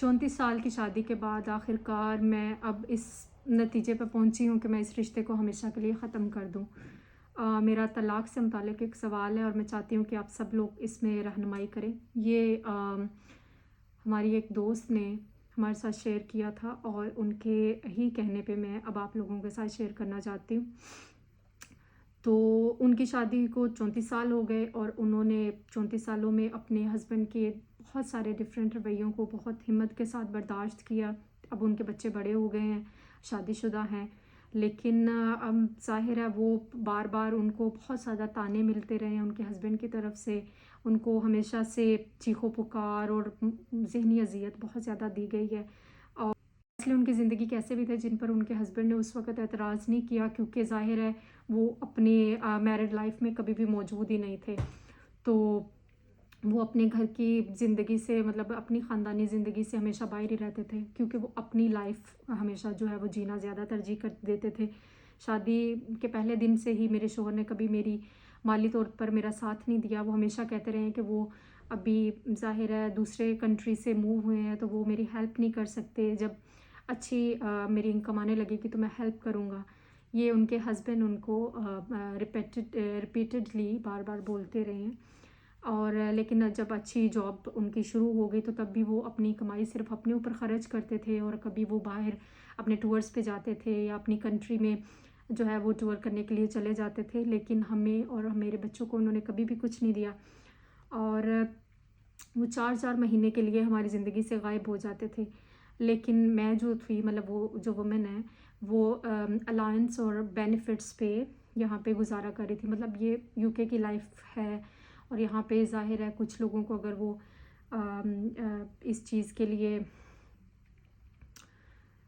34 سال کی شادی کے بعد آخر کار میں اب اس نتیجے پہ پہنچی ہوں کہ میں اس رشتے کو ہمیشہ کے لیے ختم کر دوں۔ میرا طلاق سے متعلق ایک سوال ہے اور میں چاہتی ہوں کہ آپ سب لوگ اس میں رہنمائی کریں۔ یہ ہماری ایک دوست نے ہمارے ساتھ شیئر کیا تھا اور ان کے ہی کہنے پہ میں اب آپ لوگوں کے ساتھ شیئر کرنا چاہتی ہوں۔ تو ان کی شادی کو 34 سال ہو گئے اور انہوں نے 34 سالوں میں اپنے ہسبینڈ کے بہت سارے ڈیفرنٹ رویوں کو بہت ہمت کے ساتھ برداشت کیا۔ اب ان کے بچے بڑے ہو گئے ہیں، شادی شدہ ہیں، لیکن ظاہر ہے وہ بار بار ان کو بہت زیادہ طعنے ملتے رہے ہیں ان کے ہسبینڈ کی طرف سے۔ ان کو ہمیشہ سے چیخو پکار اور ذہنی اذیت بہت زیادہ دی گئی ہے، اور مسئلے ان کی زندگی کے ایسے بھی تھے جن پر ان کے ہسبینڈ نے اس وقت اعتراض نہیں کیا، کیونکہ ظاہر ہے وہ اپنے میرڈ لائف میں کبھی بھی موجود ہی نہیں تھے۔ تو وہ اپنے گھر کی زندگی سے مطلب اپنی خاندانی زندگی سے ہمیشہ باہر ہی رہتے تھے، کیونکہ وہ اپنی لائف ہمیشہ جو ہے وہ جینا زیادہ ترجیح کر دیتے تھے۔ شادی کے پہلے دن سے ہی میرے شوہر نے کبھی میری مالی طور پر میرا ساتھ نہیں دیا۔ وہ ہمیشہ کہتے رہے ہیں کہ وہ ابھی ظاہر ہے دوسرے کنٹری سے موو ہوئے ہیں تو وہ میری ہیلپ نہیں کر سکتے، جب اچھی میری انکم آنے لگے گی تو میں ہیلپ کروں گا۔ یہ ان کے ہسبینڈ ان کو ریپیٹڈلی بار بار بولتے رہے ہیں، اور لیکن جب اچھی جاب ان کی شروع ہو گئی تو تب بھی وہ اپنی کمائی صرف اپنے اوپر خرچ کرتے تھے، اور کبھی وہ باہر اپنے ٹورز پہ جاتے تھے یا اپنی کنٹری میں جو ہے وہ ٹور کرنے کے لیے چلے جاتے تھے، لیکن ہمیں اور میرے بچوں کو انہوں نے کبھی بھی کچھ نہیں دیا، اور وہ 4 مہینے کے لیے ہماری زندگی سے غائب ہو جاتے تھے۔ لیکن میں جو تھی مطلب وہ جو وومن ہے وہ الائنس اور بینیفٹس پہ یہاں پہ گزارا کر رہی تھی۔ مطلب یہ یو کے کی لائف ہے اور یہاں پہ ظاہر ہے کچھ لوگوں کو اگر وہ اس چیز کے لیے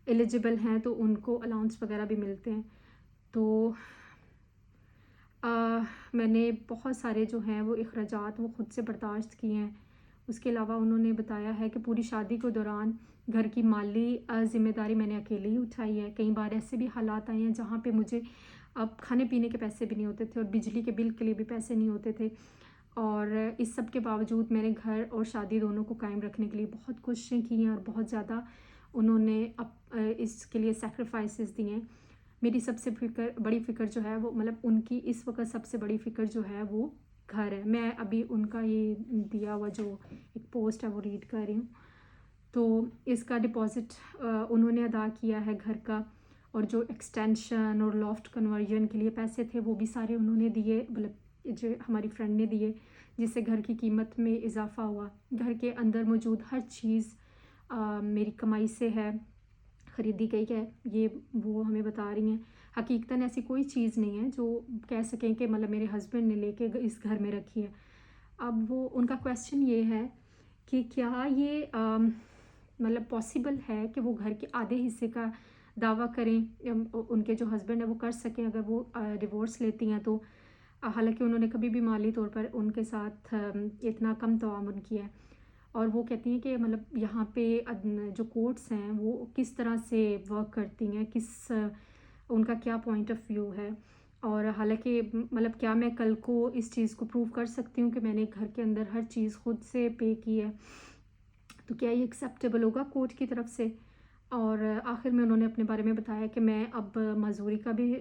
ایلیجبل ہیں تو ان کو الاؤنس وغیرہ بھی ملتے ہیں۔ تو میں نے بہت سارے جو ہیں وہ اخراجات وہ خود سے برداشت کیے ہیں۔ اس کے علاوہ انہوں نے بتایا ہے کہ پوری شادی کے دوران گھر کی مالی ذمہ داری میں نے اکیلے ہی اٹھائی ہے۔ کئی بار ایسے بھی حالات آئے ہیں جہاں پہ مجھے اب کھانے پینے کے پیسے بھی نہیں ہوتے تھے اور بجلی کے بل کے لیے بھی پیسے نہیں ہوتے تھے، اور اس سب کے باوجود میں نے گھر اور شادی دونوں کو قائم رکھنے کے لیے بہت کوششیں کی ہیں اور بہت زیادہ انہوں نے اس کے لیے سیکریفائسز دیے ہیں۔ میری سب سے بڑی فکر جو ہے وہ مطلب ان کی اس وقت سب سے بڑی فکر جو ہے وہ گھر ہے۔ میں ابھی ان کا یہ دیا ہوا جو ایک پوسٹ ہے وہ ریڈ کر رہی ہوں۔ تو اس کا ڈپازٹ انہوں نے ادا کیا ہے گھر کا، اور جو ایکسٹینشن اور لافٹ کنورژن کے لیے پیسے تھے وہ بھی سارے انہوں نے دیے، مطلب جو ہماری فرینڈ نے دیے، جس سے گھر کی قیمت میں اضافہ ہوا۔ گھر کے اندر موجود ہر چیز میری کمائی سے ہے، خریدی گئی ہے، یہ وہ ہمیں بتا رہی ہیں۔ حقیقتاً ایسی کوئی چیز نہیں ہے جو کہہ سکیں کہ مطلب میرے ہسبینڈ نے لے کے اس گھر میں رکھی ہے۔ اب وہ ان کا کویسچن یہ ہے کہ کیا یہ مطلب پاسبل ہے کہ وہ گھر کے آدھے حصے کا دعویٰ کریں، ان کے جو ہسبینڈ ہیں وہ کر سکیں اگر وہ ڈیورس لیتی ہیں تو، حالانکہ انہوں نے کبھی بھی مالی طور پر ان کے ساتھ اتنا کم تعاون کیا ہے۔ اور وہ کہتی ہیں کہ مطلب یہاں پہ جو کورٹس ہیں وہ کس طرح سے ورک کرتی ہیں، ان کا کیا پوائنٹ آف ویو ہے، اور حالانکہ مطلب کیا میں کل کو اس چیز کو پروو کر سکتی ہوں کہ میں نے گھر کے اندر ہر چیز خود سے پے کی ہے، تو کیا یہ ایکسیپٹیبل ہوگا کورٹ کی طرف سے۔ اور آخر میں انہوں نے اپنے بارے میں بتایا کہ میں اب معذوری کا بھی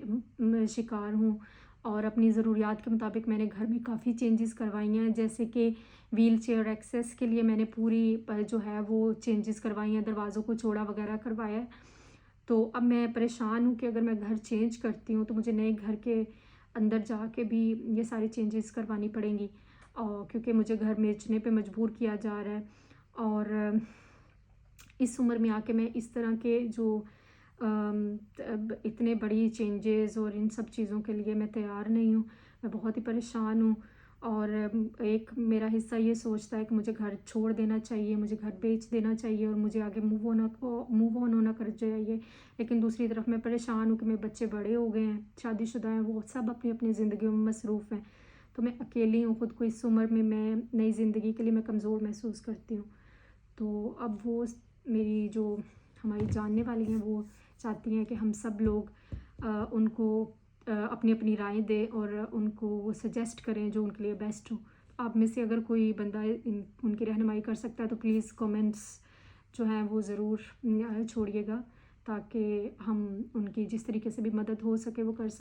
شکار ہوں، اور اپنی ضروریات کے مطابق میں نے گھر میں کافی چینجز کروائی ہیں، جیسے کہ ویل چیئر ایکسیس کے لیے میں نے پوری جو ہے وہ چینجز کروائی ہیں، دروازوں کو چوڑا وغیرہ کروایا ہے۔ تو اب میں پریشان ہوں کہ اگر میں گھر چینج کرتی ہوں تو مجھے نئے گھر کے اندر جا کے بھی یہ ساری چینجز کروانی پڑیں گی، اور کیونکہ مجھے گھر بیچنے پہ مجبور کیا جا رہا ہے، اور اس عمر میں آ کے میں اس طرح کے جو اتنے بڑی چینجز اور ان سب چیزوں کے لیے میں تیار نہیں ہوں، میں بہت ہی پریشان ہوں۔ اور ایک میرا حصہ یہ سوچتا ہے کہ مجھے گھر چھوڑ دینا چاہیے، مجھے گھر بیچ دینا چاہیے اور مجھے آگے موو آن ہونا کر چاہیے، لیکن دوسری طرف میں پریشان ہوں کہ میرے بچے بڑے ہو گئے ہیں، شادی شدہ ہیں، وہ سب اپنی اپنی زندگیوں میں مصروف ہیں، تو میں اکیلی ہوں خود کو اس عمر میں نئی زندگی کے لیے میں کمزور محسوس کرتی ہوں۔ تو اب وہ میری جو ہماری جاننے والی ہیں وہ چاہتی ہیں کہ ہم سب لوگ ان کو اپنی اپنی رائے دیں اور ان کو وہ سجیسٹ کریں جو ان کے لیے بیسٹ ہو۔ آپ میں سے اگر کوئی بندہ ان کی رہنمائی کر سکتا ہے تو پلیز کامنٹس جو ہیں وہ ضرور چھوڑیے گا، تاکہ ہم ان کی جس طریقے سے بھی مدد ہو سکے وہ کر سکیں۔